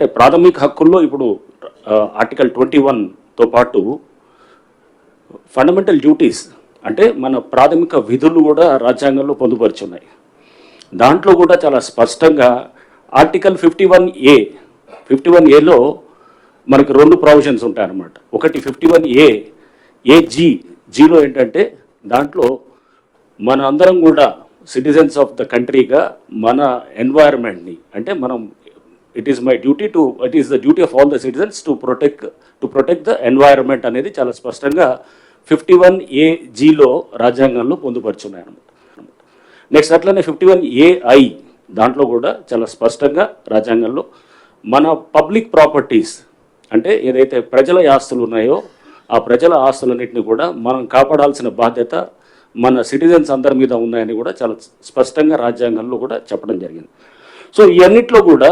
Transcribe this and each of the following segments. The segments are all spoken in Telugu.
అంటే ప్రాథమిక హక్కుల్లో ఇప్పుడు ఆర్టికల్ 21తో పాటు ఫండమెంటల్ డ్యూటీస్ అంటే మన ప్రాథమిక విధులు కూడా రాజ్యాంగంలో పొందుపరుచున్నాయి. దాంట్లో కూడా చాలా స్పష్టంగా ఆర్టికల్ 51A మనకు రెండు ప్రొవిజన్స్ ఉంటాయన్నమాట. ఒకటి 51A జీలో ఏంటంటే దాంట్లో మన అందరం కూడా సిటిజన్స్ ఆఫ్ ద కంట్రీగా మన ఎన్వైరన్మెంట్ని అంటే మనం it is the duty of all the citizens to protect the environment అనేది చాలా స్పష్టంగా 51AGలో రాజ్యాంగంలో పొందుపరుచున్నాయి అన్నమాట. నెక్స్ట్ అట్లనే 51AI దాంట్లో కూడా చాలా స్పష్టంగా రాజ్యాంగంలో మన పబ్లిక్ ప్రాపర్టీస్ అంటే ఏదైతే ప్రజల ఆస్తులు ఉన్నాయో ఆ ప్రజల ఆస్తులన్నింటినీ కూడా మనం కాపాడాల్సిన బాధ్యత మన సిటిజన్స్ అందరి మీద ఉన్నాయని కూడా చాలా స్పష్టంగా రాజ్యాంగంలో కూడా చెప్పడం జరిగింది. సో ఈ అన్నిట్లో కూడా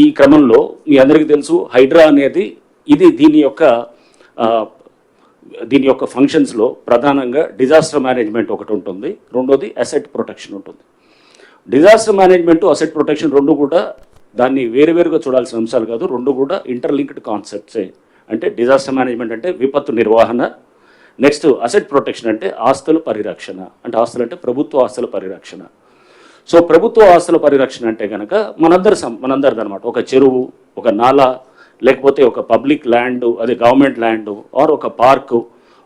ఈ క్రమంలో మీ అందరికీ తెలుసు హైడ్రా అనేది ఇది దీని యొక్క ఫంక్షన్స్లో ప్రధానంగా డిజాస్టర్ మేనేజ్మెంట్ ఒకటి ఉంటుంది, రెండోది అసెట్ ప్రొటెక్షన్ ఉంటుంది. డిజాస్టర్ మేనేజ్మెంట్ అసెట్ ప్రొటెక్షన్ రెండు కూడా దాన్ని వేరువేరుగా చూడాల్సిన అంశాలు కాదు, రెండు కూడా ఇంటర్లింక్డ్ కాన్సెప్ట్సే. అంటే డిజాస్టర్ మేనేజ్మెంట్ అంటే విపత్తు నిర్వహణ, నెక్స్ట్ అసెట్ ప్రొటెక్షన్ అంటే ఆస్తుల పరిరక్షణ. అంటే ఆస్తులు అంటే ప్రభుత్వ ఆస్తుల పరిరక్షణ. సో ప్రభుత్వ ఆస్తుల పరిరక్షణ అంటే కనుక మనందరిది అనమాట. ఒక చెరువు, ఒక నాలా, లేకపోతే ఒక పబ్లిక్ ల్యాండ్, అది గవర్నమెంట్ ల్యాండ్, ఆర్ ఒక పార్కు,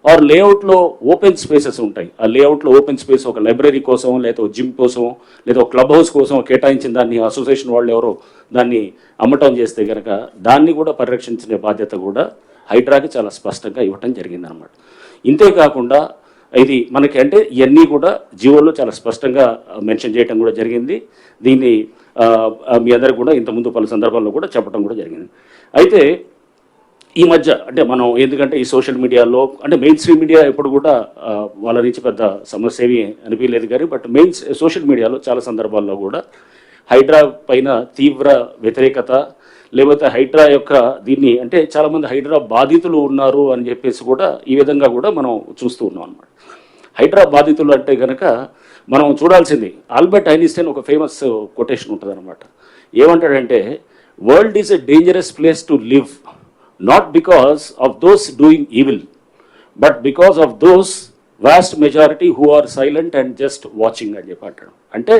ఆర్ లేఅవుట్లో ఓపెన్ స్పేసెస్ ఉంటాయి. ఆ లేఅవుట్లో ఓపెన్ స్పేస్ ఒక లైబ్రరీ కోసం, లేదా జిమ్ కోసం, లేదా ఒక క్లబ్ హౌస్ కోసం కేటాయించిన దాన్ని అసోసియేషన్ వాళ్ళు ఎవరో దాన్ని అమ్మటం చేస్తే కనుక దాన్ని కూడా పరిరక్షించే బాధ్యత కూడా హైడ్రాకి చాలా స్పష్టంగా ఇవ్వటం జరిగిందనమాట. ఇంతేకాకుండా ఇది మనకి అంటే ఇవన్నీ కూడా జీవోలో చాలా స్పష్టంగా మెన్షన్ చేయడం కూడా జరిగింది. దీన్ని మీ అందరికి కూడా ఇంతకుముందు పలు సందర్భాల్లో కూడా చెప్పడం కూడా జరిగింది. అయితే ఈ మధ్య అంటే మనం ఎందుకంటే ఈ సోషల్ మీడియాలో అంటే మెయిన్ స్ట్రీమ్ మీడియా ఎప్పుడు కూడా వాళ్ళ నుంచి పెద్ద సమస్య ఏమీ అనిపించలేదు కానీ బట్ సోషల్ మీడియాలో చాలా సందర్భాల్లో కూడా హైడ్రా పైన తీవ్ర వ్యతిరేకత, లేకపోతే హైడ్రా యొక్క దీన్ని అంటే చాలామంది హైడ్రా బాధితులు ఉన్నారు అని చెప్పేసి కూడా ఈ విధంగా కూడా మనం చూస్తూ ఉన్నాం అన్నమాట. హైడ్రా బాధితులు అంటే కనుక మనం చూడాల్సింది ఆల్బర్ట్ ఐన్స్టైన్ ఒక ఫేమస్ కొటేషన్ ఉంటుంది అనమాట. ఏమంటాడంటే world is a dangerous place to live not because of those doing evil but because of those vast majority who are silent and just watching అని చెప్పి అంటాడు. అంటే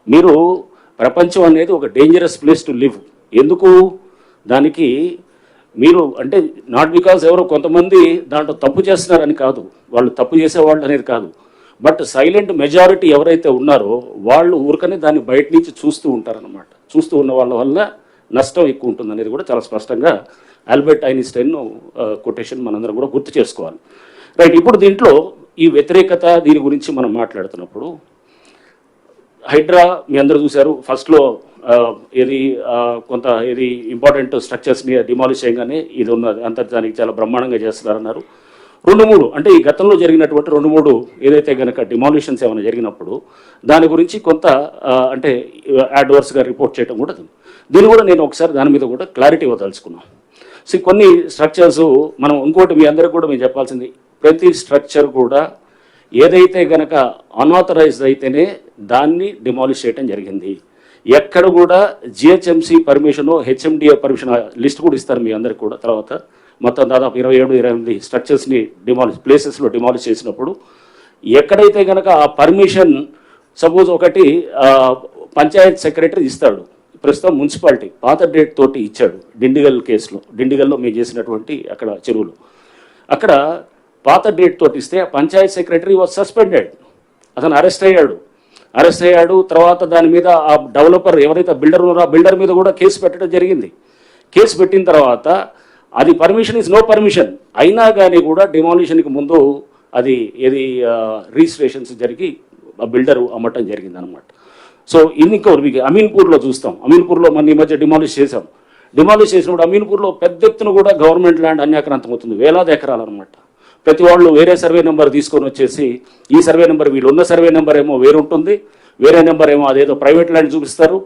మీరు ప్రపంచం అనేది ఒక డేంజరస్ ప్లేస్ టు లివ్. ఎందుకు దానికి మీరు అంటే నాట్ బికాస్ ఎవరో కొంతమంది దాంట్లో తప్పు చేస్తున్నారని కాదు, వాళ్ళు తప్పు చేసేవాళ్ళు అనేది కాదు, బట్ సైలెంట్ మెజారిటీ ఎవరైతే ఉన్నారో వాళ్ళు ఊరికనే దాన్ని బయట నుంచి చూస్తూ ఉంటారనమాట. చూస్తూ ఉన్న వాళ్ళ వల్ల నష్టం ఎక్కువ ఉంటుంది అనేది కూడా చాలా స్పష్టంగా ఆల్బర్ట్ ఐన్స్టైన్ కొటేషన్ మనందరం కూడా గుర్తు చేసుకోవాలి. రైట్, ఇప్పుడు దీంట్లో ఈ వ్యతిరేకత దీని గురించి మనం మాట్లాడుతున్నప్పుడు హైడ్రా మీ అందరూ చూశారు ఫస్ట్లో కొంత ఇంపార్టెంట్ స్ట్రక్చర్స్ని డిమాలిష్ చేయగానే ఇది ఉన్నది అంతర్జానికి చాలా బ్రహ్మాండంగా చేస్తున్నారన్నారు. 2-3 అంటే ఈ గతంలో జరిగినటువంటి 2-3 ఏదైతే కనుక డిమాలిషన్స్ ఏమైనా జరిగినప్పుడు దాని గురించి కొంత అంటే అడ్వర్స్గా రిపోర్ట్ చేయడం కూడా దీన్ని కూడా నేను ఒకసారి దాని మీద కూడా క్లారిటీ ఇవ్వదలుచుకున్నాను. సో కొన్ని స్ట్రక్చర్స్ మనం ఇంకోటి మీ అందరికీ కూడా మేము చెప్పాల్సింది, ప్రతి స్ట్రక్చర్ కూడా ఏదైతే కనుక అన్ఆథరైజ్డ్ అయితేనే దాన్ని డిమాలిష్ చేయడం జరిగింది. ఎక్కడ కూడా GHMC permission, HMDA permission list కూడా ఇస్తారు మీ అందరికి కూడా. తర్వాత మొత్తం దాదాపు 27-28 స్ట్రక్చర్స్ని ప్లేసెస్లో డిమాలిష్ చేసినప్పుడు ఎక్కడైతే కనుక ఆ పర్మిషన్ సపోజ్ ఒకటి పంచాయత్ సెక్రటరీ ఇస్తాడు, ప్రస్తుతం మున్సిపాలిటీ పాత డేట్ తోటి ఇచ్చాడు. డిండిగల్ కేసులో, డిండిగల్లో మేము చేసినటువంటి అక్కడ చెరువులు అక్కడ పాత డేట్ తోటి ఇస్తే పంచాయత్ సెక్రటరీ వాజ్ సస్పెండెడ్, అతను అరెస్ట్ అయ్యాడు. తర్వాత దాని మీద ఆ డెవలపర్ ఎవరైతే బిల్డర్ ఉన్నారో ఆ బిల్డర్ మీద కూడా కేసు పెట్టడం జరిగింది. కేసు పెట్టిన తర్వాత అది పర్మిషన్ ఇస్ నో పర్మిషన్ అయినా కానీ కూడా డిమాలిషన్కి ముందు అది రిజిస్ట్రేషన్స్ జరిగి ఆ బిల్డరు అమ్మటం జరిగింది అనమాట. సో మీకు అమీన్పూర్లో చూస్తాం, అమీన్పూర్లో మన ఈ మధ్య డిమాలిష్ చేసాం. డిమాలిష్ చేసినప్పుడు అమీన్పూర్లో పెద్ద ఎత్తున కూడా గవర్నమెంట్ ల్యాండ్ అన్యాక్రాంతం అవుతుంది, వేలాది ఎకరాలు అనమాట. ప్రతి వాళ్ళు వేరే సర్వే నెంబర్ తీసుకొని వచ్చేసి ఈ సర్వే నెంబర్ వీళ్ళు ఉన్న సర్వే నెంబర్ ఏమో వేరు ఉంటుంది, వేరే నెంబర్ ఏమో అదేదో ప్రైవేట్ ల్యాండ్ చూపిస్తారు,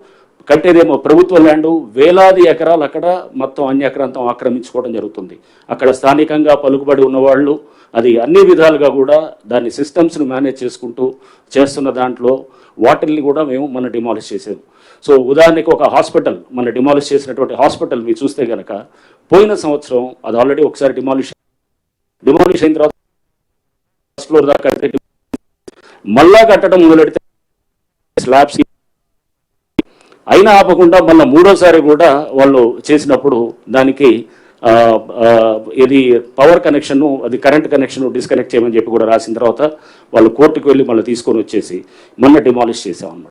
కట్టేదేమో ప్రభుత్వ ల్యాండ్. వేలాది ఎకరాలు అక్కడ మొత్తం అన్యాక్రాంతం ఆక్రమించుకోవడం జరుగుతుంది. అక్కడ స్థానికంగా పలుకుబడి ఉన్నవాళ్ళు అది అన్ని విధాలుగా కూడా దాన్ని సిస్టమ్స్ను మేనేజ్ చేసుకుంటూ చేస్తున్న దాంట్లో వాటిల్ని కూడా మేము డిమాలిష్ చేసాము. సో ఉదాహరణకి ఒక హాస్పిటల్, మన డిమాలిష్ చేసినటువంటి హాస్పిటల్ మీరు చూస్తే కనుక పోయిన సంవత్సరం అది ఆల్రెడీ ఒకసారి డిమాలిష్ అయిన తర్వాత ఫస్ట్ ఫ్లోర్ దాకా మళ్ళా కట్టడం మొదలెడితే స్లాబ్స్ అయినా ఆపకుండా మళ్ళీ మూడోసారి కూడా వాళ్ళు చేసినప్పుడు దానికి ఇది పవర్ కనెక్షన్, అది కరెంట్ కనెక్షన్ డిస్కనెక్ట్ చేయమని చెప్పి కూడా రాసిన తర్వాత వాళ్ళు కోర్టుకు వెళ్ళి మళ్ళీ తీసుకొని వచ్చేసి మొన్న డిమాలిష్ చేసామన్నమాట.